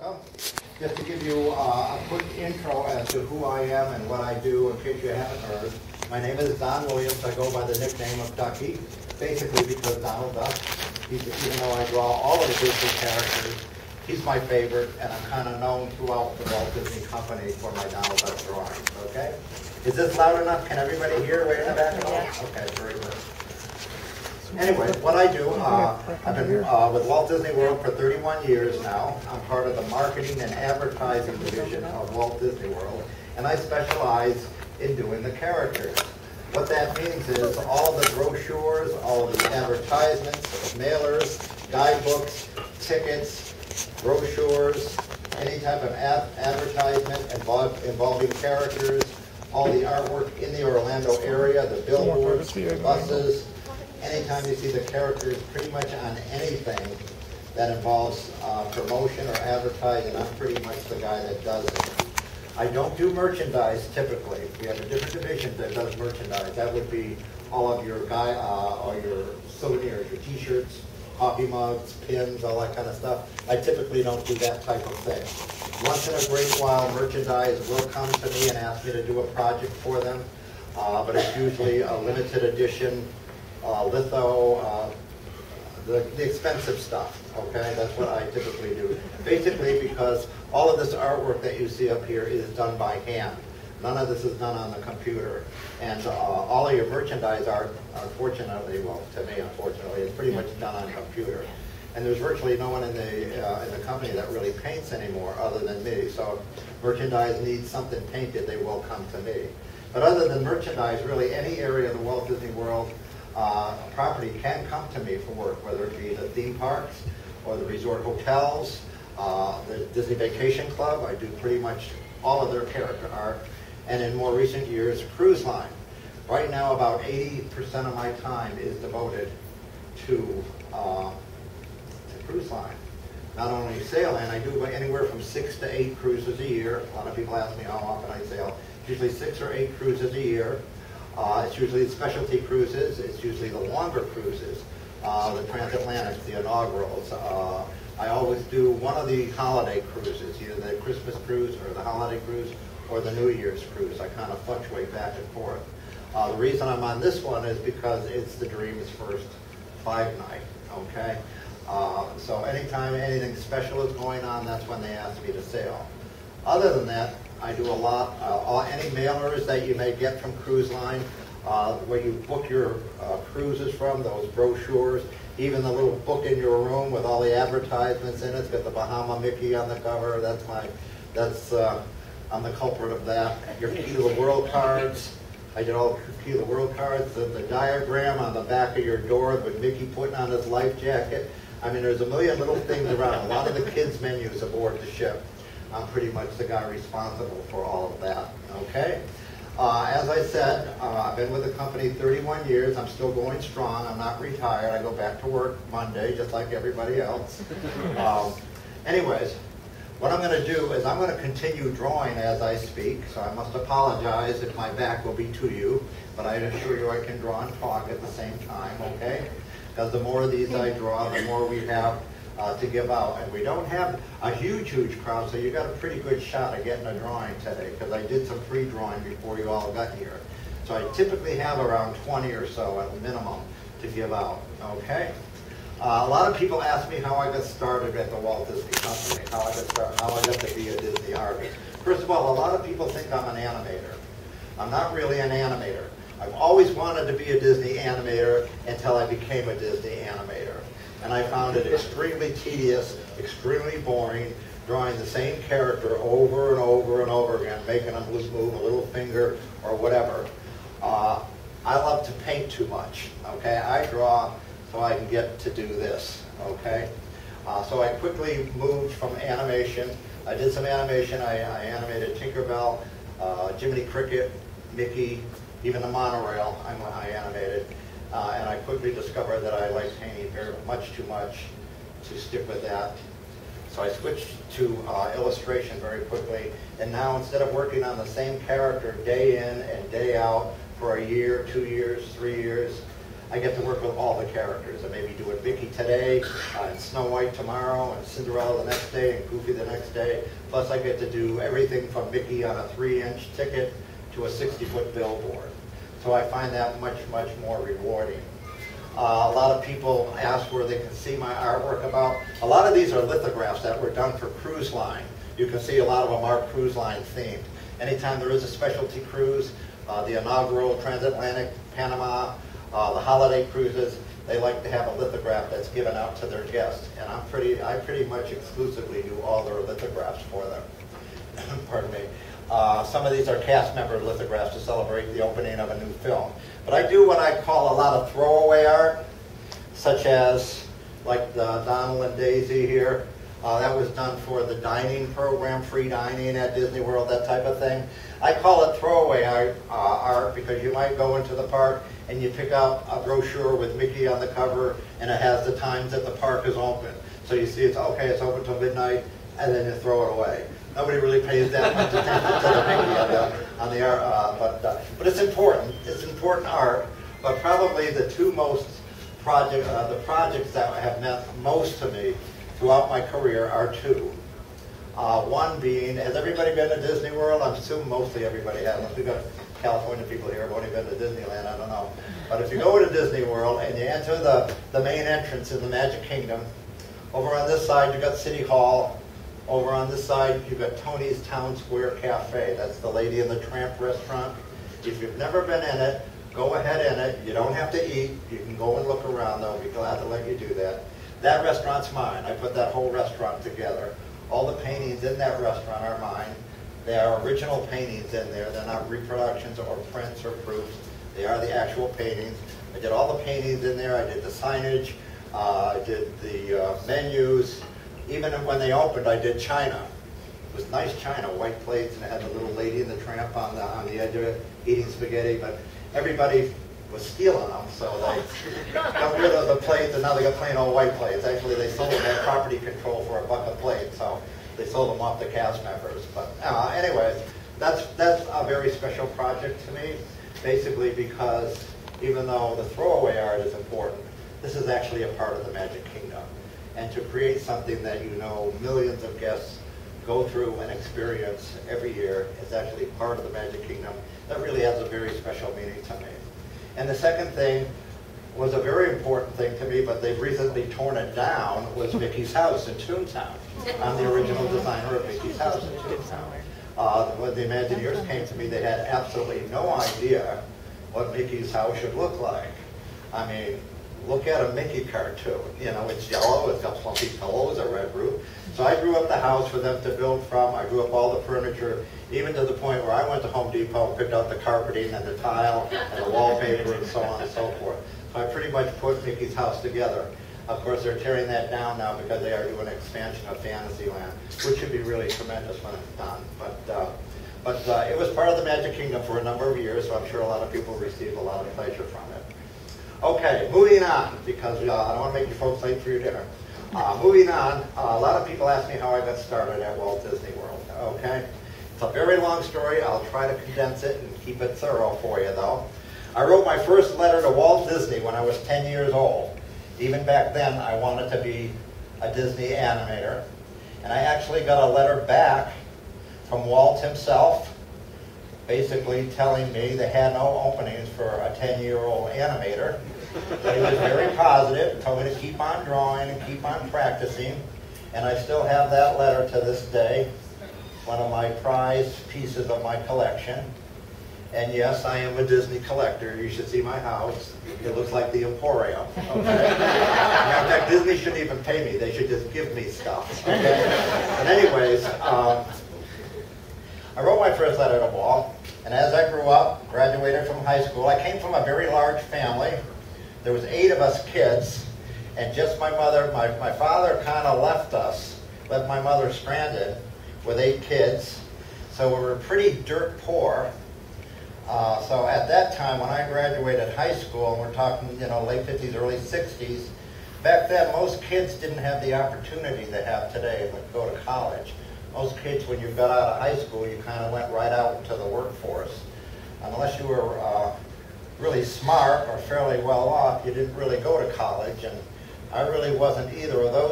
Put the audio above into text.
welcome. Just to give you a quick intro as to who I am and what I do, in case you haven't heard. My name is Don Williams. I go by the nickname of Ducky, basically because Donald Duck. Even though I draw all of the Disney characters, he's my favorite, and I'm kind of known throughout the Walt Disney Company for my Donald Duck drawings, okay? Is this loud enough? Can everybody hear way in the back? Okay, very good. Anyway, what I do, I've been with Walt Disney World for 31 years now. I'm part of the marketing and advertising division of Walt Disney World, and I specialize in doing the characters. What that means is all the brochures, all the advertisements, mailers, guidebooks, tickets, brochures, any type of advertisement involving characters, all the artwork in the Orlando area, the billboards, the buses. Anytime you see the characters, pretty much on anything that involves promotion or advertising, I'm pretty much the guy that does it. I don't do merchandise typically. We have a different division that does merchandise. That would be all of your all your souvenirs, your t-shirts, coffee mugs, pins, all that kind of stuff. I typically don't do that type of thing. Once in a great while, merchandise will come to me and ask me to do a project for them, but it's usually a limited edition, litho, the expensive stuff, okay? That's what I typically do. Basically because all of this artwork that you see up here is done by hand. None of this is done on the computer. And all of your merchandise art, unfortunately, well, to me, unfortunately, is pretty much done on computer. And there's virtually no one in the company that really paints anymore other than me. So if merchandise needs something painted, they will come to me. But other than merchandise, really any area of the Walt Disney World property can come to me for work, whether it be the theme parks or the resort hotels, the Disney Vacation Club. I do pretty much all of their character art. And in more recent years, cruise line. Right now, about 80% of my time is devoted to cruise line. Not only sailing, I do anywhere from 6 to 8 cruises a year. A lot of people ask me how often I sail. Usually 6 or 8 cruises a year. It's usually the specialty cruises. It's usually the longer cruises, the transatlantic, the inaugurals. I always do one of the holiday cruises, either the Christmas cruise or the holiday cruise or the New Year's cruise. I kind of fluctuate back and forth. The reason I'm on this one is because it's the Dream's first 5-night, okay? So anytime anything special is going on, that's when they ask me to sail. Other than that, I do a lot, any mailers that you may get from Cruise Line, where you book your cruises from, those brochures, even the little book in your room with all the advertisements in it. It's got the Bahama Mickey on the cover. I'm the culprit of that. Your Key to the World cards. I did all the Key to the World cards. The diagram on the back of your door with Mickey putting on his life jacket. I mean, there's a million little things around. A lot of the kids' menus aboard the ship. I'm pretty much the guy responsible for all of that, okay? As I said, I've been with the company 31 years. I'm still going strong. I'm not retired. I go back to work Monday, just like everybody else. Anyways, what I'm going to do is I'm going to continue drawing as I speak, so I must apologize if my back will be to you, but I assure you I can draw and talk at the same time, okay? Because the more of these I draw, the more we have to give out. And we don't have a huge crowd, so you got a pretty good shot at getting a drawing today, because I did some free drawing before you all got here. So I typically have around 20 or so at minimum to give out, okay? A lot of people ask me how I got started at the Walt Disney Company, how I got to be a Disney artist. First of all, a lot of people think I'm an animator. I'm not really an animator. I've always wanted to be a Disney animator until I became a Disney animator. And I found it extremely tedious, extremely boring, drawing the same character over and over and over again, making them move a little finger or whatever. I love to paint too much, okay? I draw so I can get to do this, okay? So I quickly moved from animation. I did some animation. I animated Tinkerbell, Jiminy Cricket, Mickey, even the monorail I animated. And I quickly discovered that I liked painting very much too much to stick with that. So I switched to illustration very quickly. And now instead of working on the same character day in and day out for a year, 2 years, 3 years, I get to work with all the characters. I may be doing Mickey today, and Snow White tomorrow, and Cinderella the next day, and Goofy the next day. Plus I get to do everything from Mickey on a 3-inch ticket to a 60-foot billboard. So I find that much, much more rewarding. A lot of people ask where they can see my artwork about. A lot of these are lithographs that were done for cruise line. You can see a lot of them are cruise line themed. Anytime there is a specialty cruise, the inaugural transatlantic Panama, the holiday cruises, they like to have a lithograph that's given out to their guests. And I pretty much exclusively do all their lithographs for them. Pardon me. Some of these are cast member lithographs to celebrate the opening of a new film. But I do what I call a lot of throwaway art, such as like the Donald and Daisy here. That was done for the dining program, free dining at Disney World, that type of thing. I call it throwaway art because you might go into the park and you pick up a brochure with Mickey on the cover and it has the times that the park is open. So you see it's okay, it's open till midnight, and then you throw it away. Nobody really pays that much attention to the Mickey on the art, but it's important. It's important art. But probably the two most the projects that have meant most to me throughout my career are two. One being, has everybody been to Disney World? I'm assuming mostly everybody has. Unless we've got California people here who've only been to Disneyland, I don't know. But if you go to Disney World and you enter the main entrance in the Magic Kingdom, over on this side you've got City Hall. Over on this side, you've got Tony's Town Square Cafe. That's the Lady and the Tramp restaurant. If you've never been in it, go ahead in it. You don't have to eat. You can go and look around. They'll be glad to let you do that. That restaurant's mine. I put that whole restaurant together. All the paintings in that restaurant are mine. They are original paintings in there. They're not reproductions or prints or proofs. They are the actual paintings. I did all the paintings in there. I did the signage. I did the menus. Even when they opened, I did china. It was nice china, white plates, and it had the little Lady and the Tramp on the edge of it, eating spaghetti, but everybody was stealing them, so they got rid of the plates, and now they got plain old white plates. Actually, they sold them at property control for $1 a plate, so they sold them off to cast members. But anyways, that's a very special project to me, basically because even though the throwaway art is important, this is actually a part of the Magic Kingdom. And to create something that millions of guests go through and experience every year is actually part of the Magic Kingdom. That really has a very special meaning to me. And the second thing was a very important thing to me, but they've recently torn it down, was Mickey's house in Toontown. I'm the original designer of Mickey's house in Toontown. When the Imagineers came to me, they had absolutely no idea what Mickey's house should look like. I mean, look at a Mickey cartoon. It's yellow, it's got fluffy pillows, a red roof. So I drew up the house for them to build from. I drew up all the furniture, even to the point where I went to Home Depot and picked out the carpeting and the tile and the wallpaper and so on and so forth. So I pretty much put Mickey's house together. Of course, they're tearing that down now because they are doing an expansion of Fantasyland, which should be really tremendous when it's done. But it was part of the Magic Kingdom for a number of years, so I'm sure a lot of people received a lot of pleasure from it. Okay, moving on, because I don't want to make you folks late for your dinner. Moving on, a lot of people ask me how I got started at Walt Disney World. Okay, it's a very long story. I'll try to condense it and keep it thorough for you, though. I wrote my first letter to Walt Disney when I was 10 years old. Even back then, I wanted to be a Disney animator. And I actually got a letter back from Walt himself, basically telling me they had no openings for a 10-year-old animator. But he was very positive, told me to keep on drawing and keep on practicing. And I still have that letter to this day, one of my prized pieces of my collection. And yes, I am a Disney collector. You should see my house. It looks like the Emporium. Okay? In fact, Disney shouldn't even pay me. They should just give me stuff. Okay? But anyways, I wrote my first letter to Walt. And as I grew up, graduated from high school, I came from a very large family. There was 8 of us kids, and just my mother. My father kind of left my mother stranded with 8 kids. So we were pretty dirt poor. So at that time, when I graduated high school, and we're talking, late 50s, early 60s, back then most kids didn't have the opportunity they have today to go to college. Most kids, when you got out of high school, you kind of went right out into the workforce. Unless you were really smart or fairly well off, you didn't really go to college, and I really wasn't either of those